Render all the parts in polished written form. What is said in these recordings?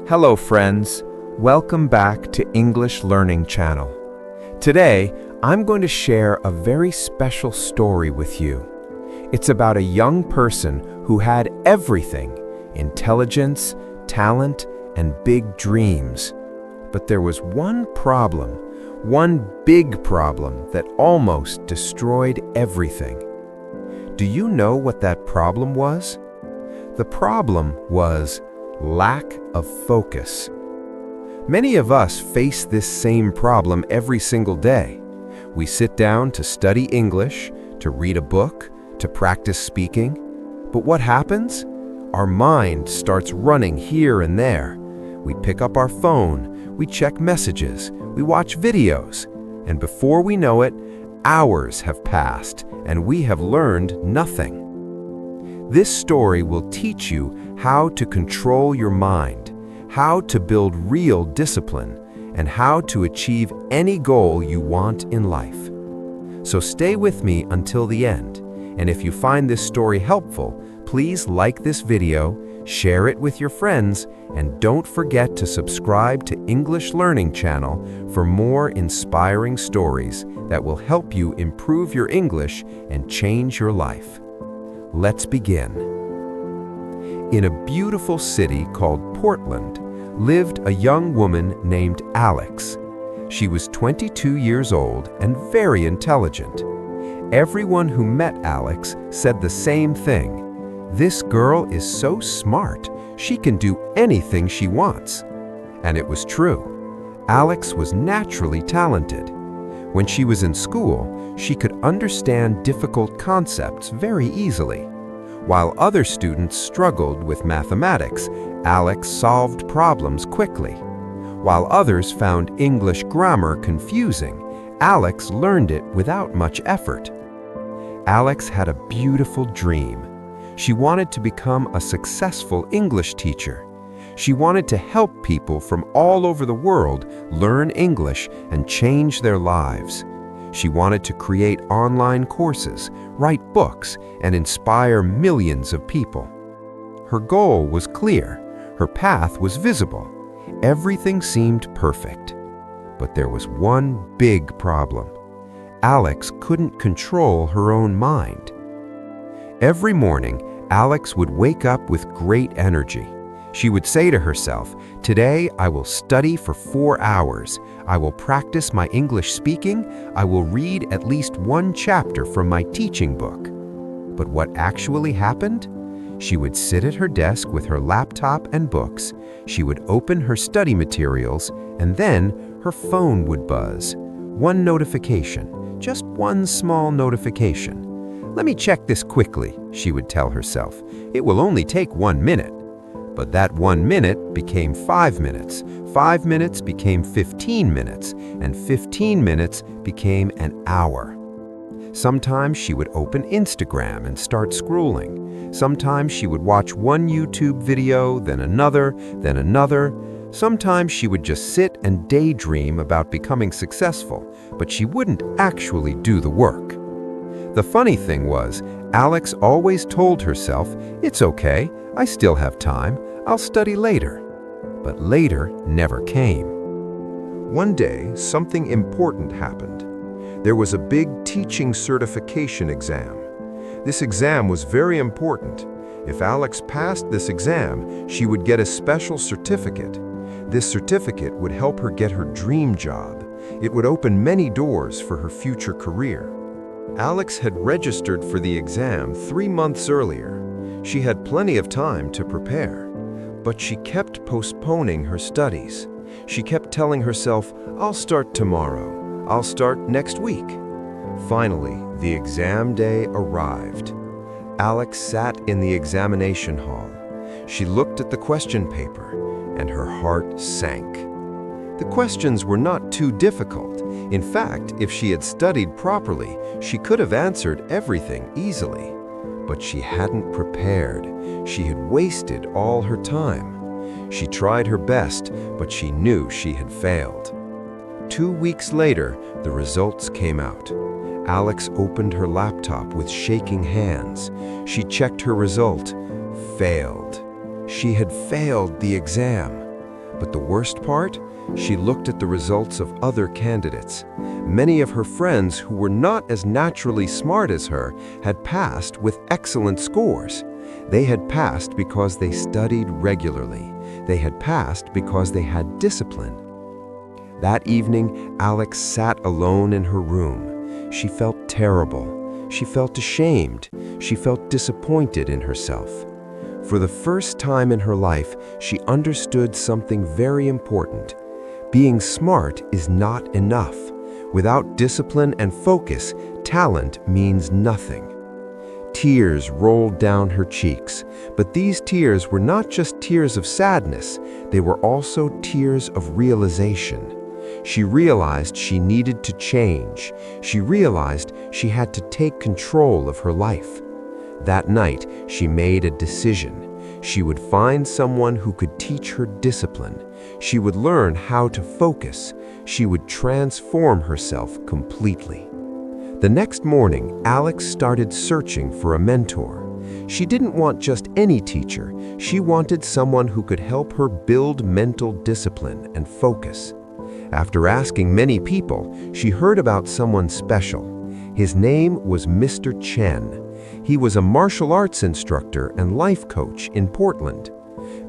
Hello friends, welcome back to English Learning Channel. Today, I'm going to share a very special story with you. It's about a young person who had everything: intelligence, talent, and big dreams. But there was one big problem that almost destroyed everything. Do you know what that problem was? The problem was lack of focus. Many of us face this same problem every single day. We sit down to study English, to read a book, to practice speaking. But what happens? Our mind starts running here and there. We pick up our phone, we check messages, we watch videos, and before we know it, hours have passed and we have learned nothing. This story will teach you how to control your mind, how to build real discipline, and how to achieve any goal you want in life. So stay with me until the end, and if you find this story helpful, please like this video, share it with your friends, and don't forget to subscribe to English Learning Channel for more inspiring stories that will help you improve your English and change your life. Let's begin. In a beautiful city called Portland lived a young woman named Alex. She was 22 years old and very intelligent. Everyone who met Alex said the same thing. This girl is so smart, she can do anything she wants. And it was true. Alex was naturally talented. When she was in school, she could understand difficult concepts very easily. While other students struggled with mathematics, Alex solved problems quickly. While others found English grammar confusing, Alex learned it without much effort. Alex had a beautiful dream. She wanted to become a successful English teacher. She wanted to help people from all over the world learn English and change their lives. She wanted to create online courses, write books, and inspire millions of people. Her goal was clear. Her path was visible. Everything seemed perfect. But there was one big problem. Alex couldn't control her own mind. Every morning, Alex would wake up with great energy. She would say to herself, "Today I will study for 4 hours. I will practice my English speaking. I will read at least one chapter from my teaching book." But what actually happened? She would sit at her desk with her laptop and books. She would open her study materials, and then her phone would buzz. One notification, just one small notification. "Let me check this quickly," she would tell herself. "It will only take 1 minute." But that 1 minute became 5 minutes, 5 minutes became 15 minutes, and 15 minutes became an hour. Sometimes she would open Instagram and start scrolling. Sometimes she would watch one YouTube video, then another, then another. Sometimes she would just sit and daydream about becoming successful, but she wouldn't actually do the work. The funny thing was, Alex always told herself, "It's okay, I still have time, I'll study later." But later never came. One day, something important happened. There was a big teaching certification exam. This exam was very important. If Alex passed this exam, she would get a special certificate. This certificate would help her get her dream job. It would open many doors for her future career. Alex had registered for the exam 3 months earlier. She had plenty of time to prepare. But she kept postponing her studies. She kept telling herself, "I'll start tomorrow. I'll start next week." Finally, the exam day arrived. Alex sat in the examination hall. She looked at the question paper, and her heart sank. The questions were not too difficult. In fact, if she had studied properly, she could have answered everything easily. But she hadn't prepared. She had wasted all her time. She tried her best, but she knew she had failed. 2 weeks later, the results came out. Alex opened her laptop with shaking hands. She checked her result. Failed. She had failed the exam. But the worst part? She looked at the results of other candidates. Many of her friends who were not as naturally smart as her had passed with excellent scores. They had passed because they studied regularly. They had passed because they had discipline. That evening, Alex sat alone in her room. She felt terrible. She felt ashamed. She felt disappointed in herself. For the first time in her life, she understood something very important. Being smart is not enough. Without discipline and focus, talent means nothing. Tears rolled down her cheeks, but these tears were not just tears of sadness, they were also tears of realization. She realized she needed to change. She realized she had to take control of her life. That night, she made a decision. She would find someone who could teach her discipline. She would learn how to focus. She would transform herself completely. The next morning, Alex started searching for a mentor. She didn't want just any teacher. She wanted someone who could help her build mental discipline and focus. After asking many people, she heard about someone special. His name was Mr. Chen. He was a martial arts instructor and life coach in Portland.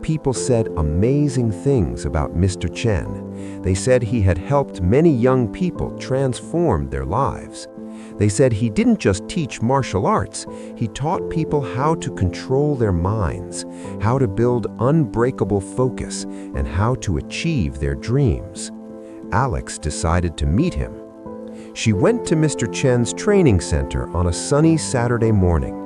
People said amazing things about Mr. Chen. They said he had helped many young people transform their lives. They said he didn't just teach martial arts, he taught people how to control their minds, how to build unbreakable focus, and how to achieve their dreams. Alex decided to meet him. She went to Mr. Chen's training center on a sunny Saturday morning.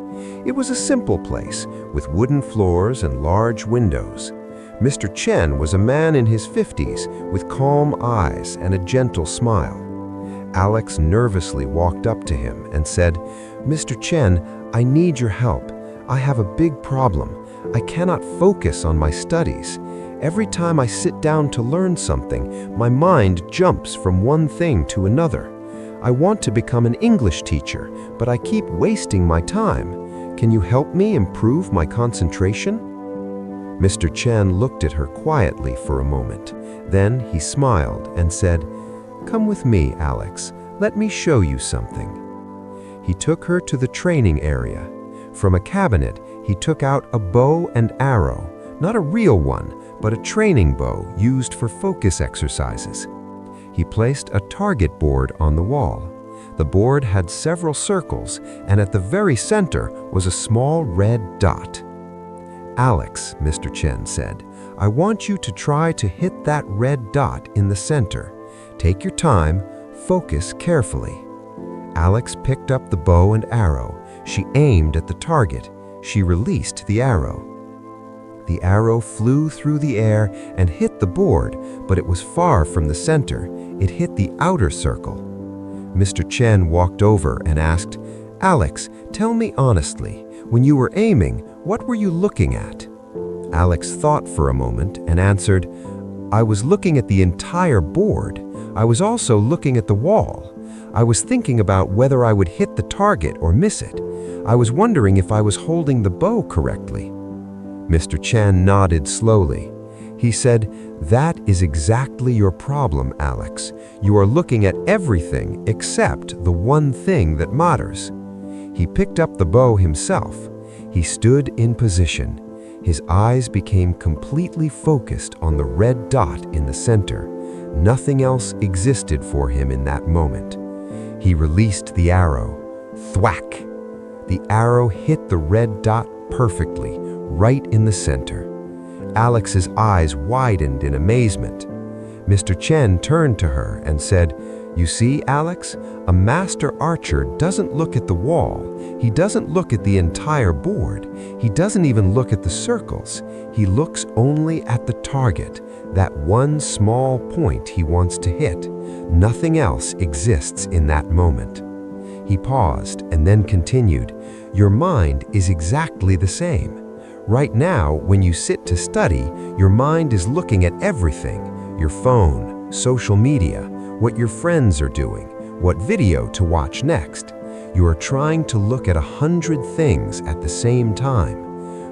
It was a simple place with wooden floors and large windows. Mr. Chen was a man in his 50s with calm eyes and a gentle smile. Alex nervously walked up to him and said, "Mr. Chen, I need your help. I have a big problem. I cannot focus on my studies. Every time I sit down to learn something, my mind jumps from one thing to another. I want to become an English teacher, but I keep wasting my time. Can you help me improve my concentration?" Mr. Chen looked at her quietly for a moment. Then he smiled and said, "Come with me, Alex. Let me show you something." He took her to the training area. From a cabinet, he took out a bow and arrow, not a real one, but a training bow used for focus exercises. He placed a target board on the wall. The board had several circles, and at the very center was a small red dot. "Alex," Mr. Chen said, "I want you to try to hit that red dot in the center. Take your time, focus carefully." Alex picked up the bow and arrow. She aimed at the target. She released the arrow. The arrow flew through the air and hit the board, but it was far from the center. It hit the outer circle. Mr. Chen walked over and asked, "Alex, tell me honestly, when you were aiming, what were you looking at?" Alex thought for a moment and answered, "I was looking at the entire board. I was also looking at the wall. I was thinking about whether I would hit the target or miss it. I was wondering if I was holding the bow correctly." Mr. Chen nodded slowly. He said, "That is exactly your problem, Alex. You are looking at everything except the one thing that matters." He picked up the bow himself. He stood in position. His eyes became completely focused on the red dot in the center. Nothing else existed for him in that moment. He released the arrow. Thwack! The arrow hit the red dot perfectly, right in the center. Alex's eyes widened in amazement. Mr. Chen turned to her and said, "You see, Alex, a master archer doesn't look at the wall. He doesn't look at the entire board. He doesn't even look at the circles. He looks only at the target, that one small point he wants to hit. Nothing else exists in that moment." He paused and then continued, "Your mind is exactly the same. Right now, when you sit to study, your mind is looking at everything, your phone, social media, what your friends are doing, what video to watch next. You are trying to look at 100 things at the same time.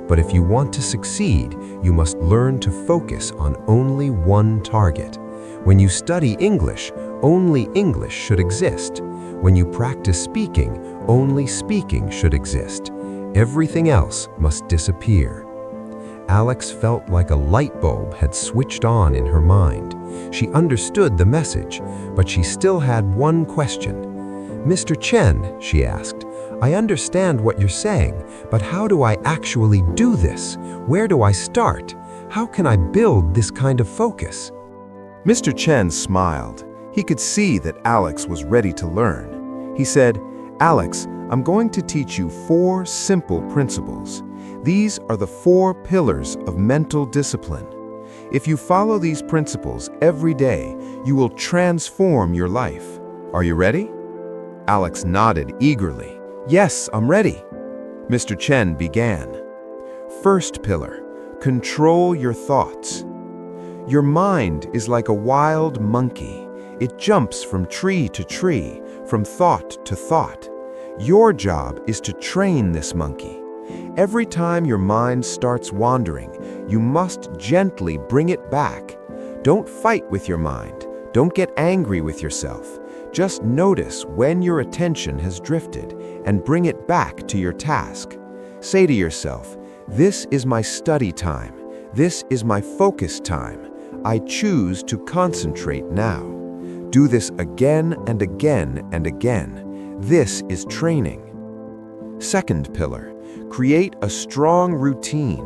But if you want to succeed, you must learn to focus on only one target. When you study English, only English should exist. When you practice speaking, only speaking should exist. Everything else must disappear. Alex felt like a light bulb had switched on in her mind. She understood the message, but she still had one question. "Mr. Chen," she asked, "I understand what you're saying, but how do I actually do this? Where do I start? How can I build this kind of focus?" Mr. Chen smiled. He could see that Alex was ready to learn. He said, "Alex, I'm going to teach you 4 simple principles. These are the 4 pillars of mental discipline. If you follow these principles every day, you will transform your life. Are you ready?" Alex nodded eagerly. "Yes, I'm ready." Mr. Chen began. First pillar, control your thoughts. Your mind is like a wild monkey. It jumps from tree to tree, from thought to thought. Your job is to train this monkey. Every time your mind starts wandering, you must gently bring it back. Don't fight with your mind. Don't get angry with yourself. Just notice when your attention has drifted and bring it back to your task. Say to yourself, "This is my study time. This is my focus time. I choose to concentrate now." Do this again and again and again. This is training. Second pillar, create a strong routine.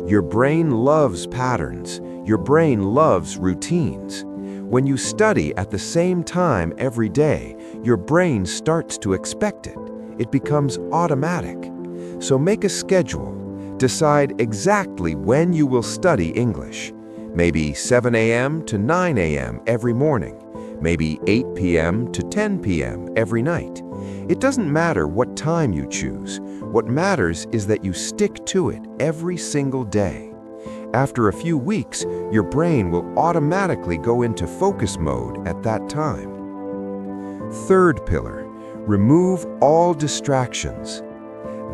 Your brain loves patterns. Your brain loves routines. When you study at the same time every day, your brain starts to expect it. It becomes automatic. So make a schedule. Decide exactly when you will study English. Maybe 7 a.m. to 9 a.m. every morning. Maybe 8 p.m. to 10 p.m. every night. It doesn't matter what time you choose. What matters is that you stick to it every single day. After a few weeks, your brain will automatically go into focus mode at that time. Third pillar, remove all distractions.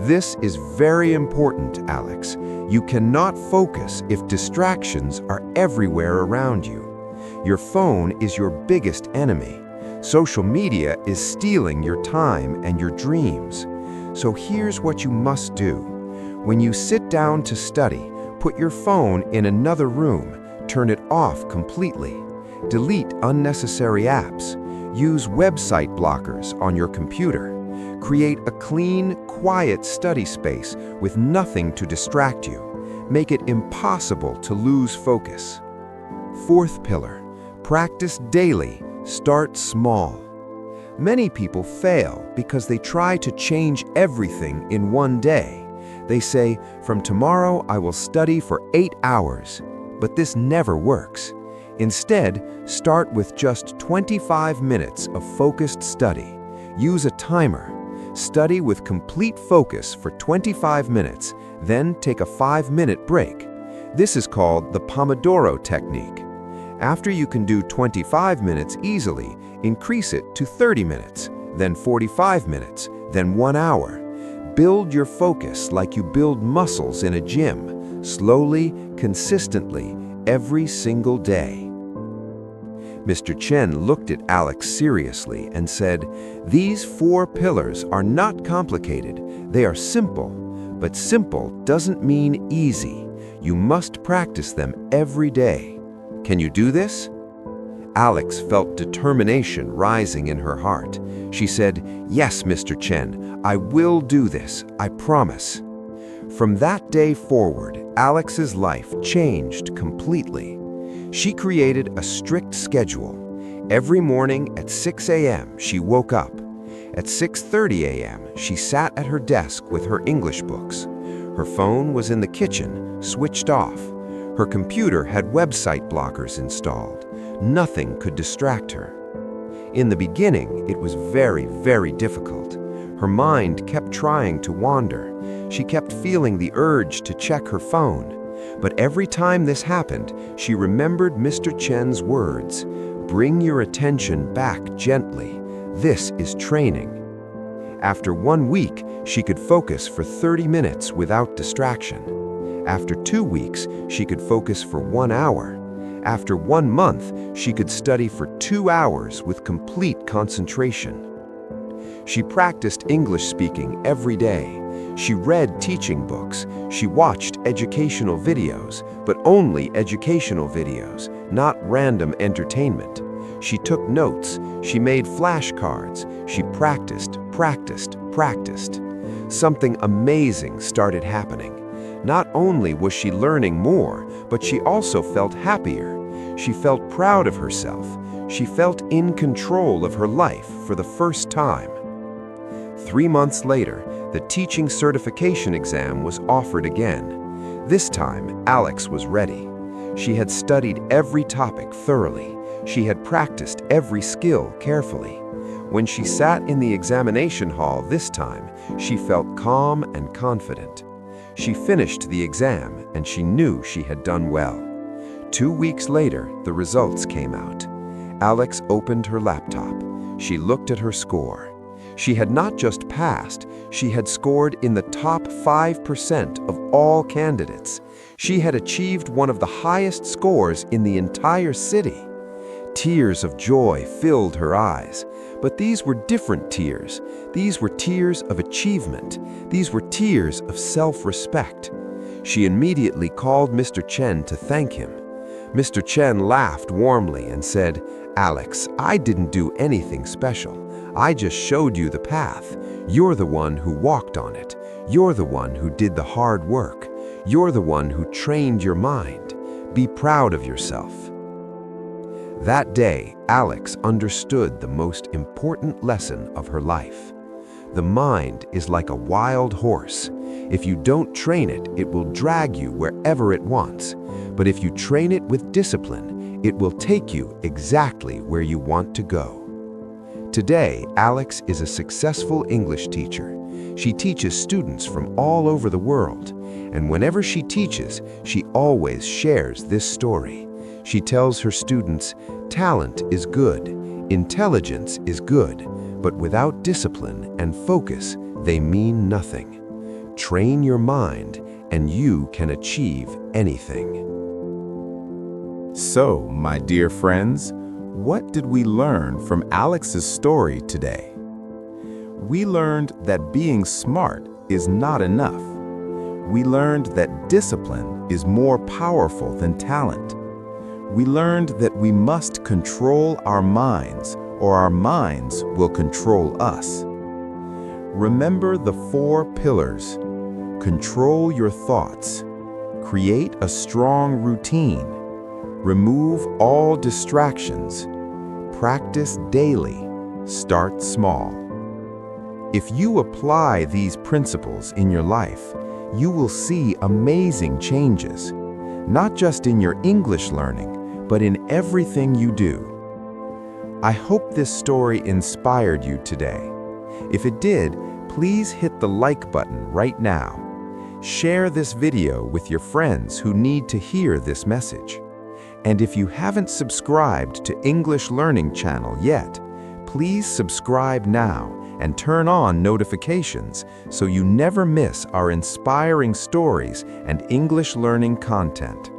This is very important, Alex. You cannot focus if distractions are everywhere around you. Your phone is your biggest enemy. Social media is stealing your time and your dreams. So here's what you must do. When you sit down to study, put your phone in another room. Turn it off completely. Delete unnecessary apps. Use website blockers on your computer. Create a clean, quiet study space with nothing to distract you. Make it impossible to lose focus. Fourth pillar, practice daily. Start small. Many people fail because they try to change everything in one day. They say, "From tomorrow I will study for 8 hours." But this never works. Instead, start with just 25 minutes of focused study. Use a timer. Study with complete focus for 25 minutes, then take a 5-minute break. This is called the Pomodoro technique. After you can do 25 minutes easily, increase it to 30 minutes, then 45 minutes, then 1 hour. Build your focus like you build muscles in a gym, slowly, consistently, every single day. Mr. Chen looked at Alex seriously and said, "These 4 pillars are not complicated. They are simple. But simple doesn't mean easy. You must practice them every day. Can you do this?" Alex felt determination rising in her heart. She said, "Yes, Mr. Chen, I will do this, I promise." From that day forward, Alex's life changed completely. She created a strict schedule. Every morning at 6 a.m., she woke up. At 6:30 a.m., she sat at her desk with her English books. Her phone was in the kitchen, switched off. Her computer had website blockers installed. Nothing could distract her. In the beginning, it was very, very difficult. Her mind kept trying to wander. She kept feeling the urge to check her phone. But every time this happened, she remembered Mr. Chen's words, "Bring your attention back gently. This is training." After 1 week, she could focus for 30 minutes without distraction. After 2 weeks, she could focus for 1 hour. After 1 month, she could study for 2 hours with complete concentration. She practiced English speaking every day. She read teaching books. She watched educational videos, but only educational videos, not random entertainment. She took notes. She made flashcards. She practiced. Something amazing started happening. Not only was she learning more, but she also felt happier. She felt proud of herself. She felt in control of her life for the first time. 3 months later, the teaching certification exam was offered again. This time, Alex was ready. She had studied every topic thoroughly. She had practiced every skill carefully. When she sat in the examination hall this time, she felt calm and confident. She finished the exam, and she knew she had done well. 2 weeks later, the results came out. Alex opened her laptop. She looked at her score. She had not just passed, she had scored in the top 5% of all candidates. She had achieved one of the highest scores in the entire city. Tears of joy filled her eyes. But these were different tears. These were tears of achievement. These were tears of self-respect. She immediately called Mr. Chen to thank him. Mr. Chen laughed warmly and said, "Alex, I didn't do anything special. I just showed you the path. You're the one who walked on it. You're the one who did the hard work. You're the one who trained your mind. Be proud of yourself." That day, Alex understood the most important lesson of her life. The mind is like a wild horse. If you don't train it, it will drag you wherever it wants. But if you train it with discipline, it will take you exactly where you want to go. Today, Alex is a successful English teacher. She teaches students from all over the world. And whenever she teaches, she always shares this story. She tells her students, talent is good, intelligence is good, but without discipline and focus, they mean nothing. Train your mind, and you can achieve anything. So, my dear friends, what did we learn from Alex's story today? We learned that being smart is not enough. We learned that discipline is more powerful than talent. We learned that we must control our minds, or our minds will control us. Remember the 4 pillars. Control your thoughts. Create a strong routine. Remove all distractions. Practice daily. Start small. If you apply these principles in your life, you will see amazing changes, not just in your English learning, but in everything you do. I hope this story inspired you today. If it did, please hit the like button right now. Share this video with your friends who need to hear this message. And if you haven't subscribed to English Learning Channel yet, please subscribe now and turn on notifications so you never miss our inspiring stories and English learning content.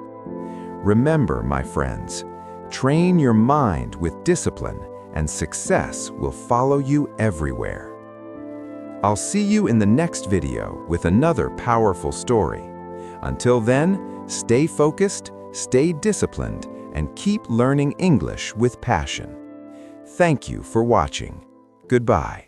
Remember, my friends, train your mind with discipline and success will follow you everywhere. I'll see you in the next video with another powerful story. Until then, stay focused, stay disciplined, and keep learning English with passion. Thank you for watching. Goodbye.